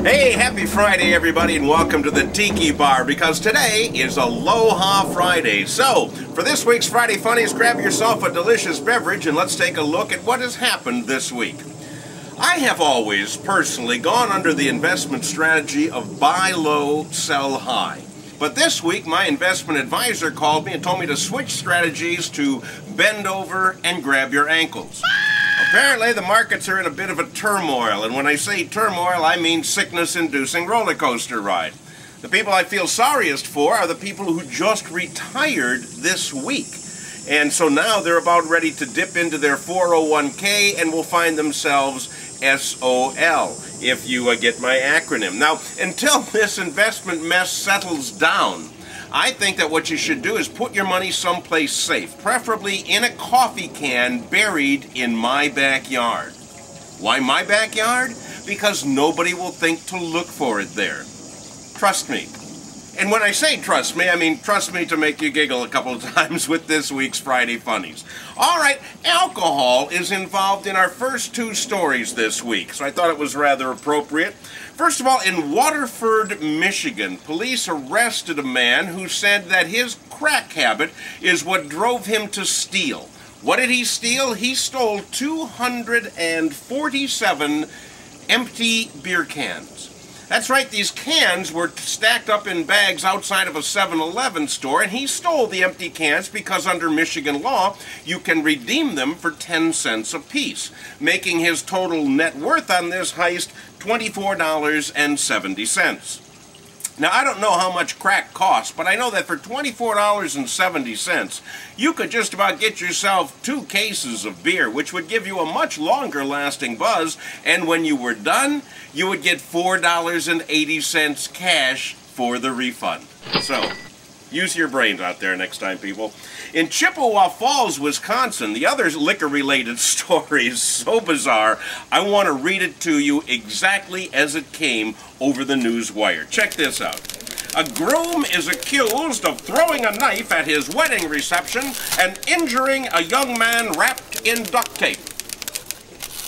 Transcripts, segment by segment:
Hey, happy Friday, everybody, and welcome to the Tiki Bar, because today is Aloha Friday. So, for this week's Friday Funnies, grab yourself a delicious beverage and let's take a look at what has happened this week. I have always, personally, gone under the investment strategy of buy low, sell high. But this week, my investment advisor called me and told me to switch strategies to bend over and grab your ankles. Apparently, the markets are in a bit of a turmoil, and when I say turmoil, I mean sickness-inducing roller coaster ride. The people I feel sorriest for are the people who just retired this week. And so now they're about ready to dip into their 401k and will find themselves SOL, if you get my acronym. Now, until this investment mess settles down, I think that what you should do is put your money someplace safe, preferably in a coffee can buried in my backyard. Why my backyard? Because nobody will think to look for it there. Trust me. And when I say trust me, I mean trust me to make you giggle a couple of times with this week's Friday Funnies. All right, alcohol is involved in our first two stories this week, so I thought it was rather appropriate. First of all, in Waterford, Michigan, police arrested a man who said that his crack habit is what drove him to steal. What did he steal? He stole 247 empty beer cans. That's right, these cans were stacked up in bags outside of a 7-Eleven store, and he stole the empty cans because under Michigan law, you can redeem them for 10 cents apiece, making his total net worth on this heist $24.70. Now, I don't know how much crack costs, but I know that for $24.70, you could just about get yourself 2 cases of beer, which would give you a much longer-lasting buzz, and when you were done, you would get $4.80 cash for the refund. So, use your brains out there next time, people. In Chippewa Falls, Wisconsin, the other liquor-related story is so bizarre, I want to read it to you exactly as it came over the news wire. Check this out. A groom is accused of throwing a knife at his wedding reception and injuring a young man wrapped in duct tape.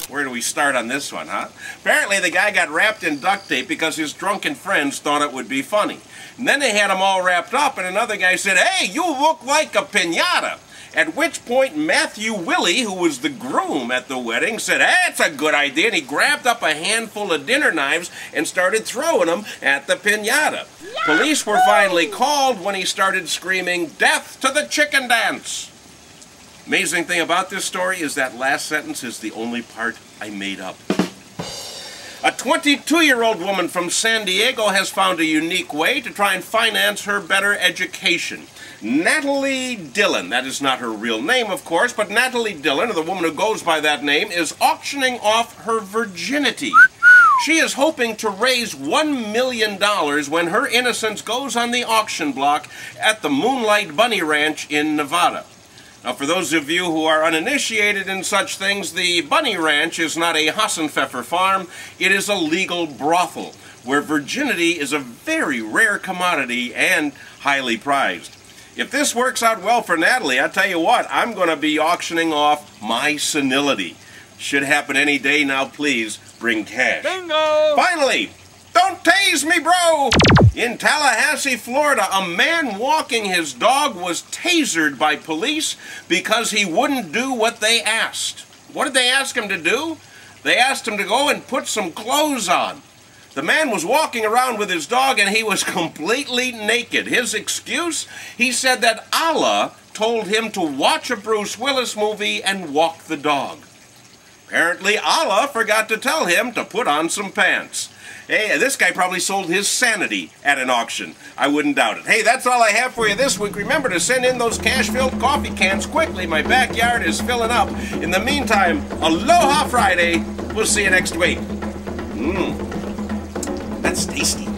Where do we start on this one, huh? Apparently the guy got wrapped in duct tape because his drunken friends thought it would be funny. And then they had him all wrapped up, and another guy said, "Hey, you look like a piñata." At which point Matthew Willie, who was the groom at the wedding, said, "Hey, that's a good idea," and he grabbed up a handful of dinner knives and started throwing them at the piñata. Police were finally called when he started screaming, "Death to the chicken dance!" Amazing thing about this story is that last sentence is the only part I made up. A 22-year-old woman from San Diego has found a unique way to try and finance her better education. Natalie Dillon, that is not her real name, of course, but Natalie Dillon, or the woman who goes by that name, is auctioning off her virginity. She is hoping to raise $1 million when her innocence goes on the auction block at the Moonlight Bunny Ranch in Nevada. Now, for those of you who are uninitiated in such things, the Bunny Ranch is not a Hassenpfeffer farm. It is a legal brothel, where virginity is a very rare commodity and highly prized. If this works out well for Natalie, I tell you what, I'm going to be auctioning off my senility. Should happen any day now, please bring cash. Bingo! Finally, don't tase me, bro! In Tallahassee, Florida, a man walking his dog was tasered by police because he wouldn't do what they asked. What did they ask him to do? They asked him to go and put some clothes on. The man was walking around with his dog and he was completely naked. His excuse? He said that Allah told him to watch a Bruce Willis movie and walk the dog. Apparently, Allah forgot to tell him to put on some pants. Hey, this guy probably sold his sanity at an auction. I wouldn't doubt it. Hey, that's all I have for you this week. Remember to send in those cash-filled coffee cans quickly. My backyard is filling up. In the meantime, Aloha Friday. We'll see you next week. That's tasty.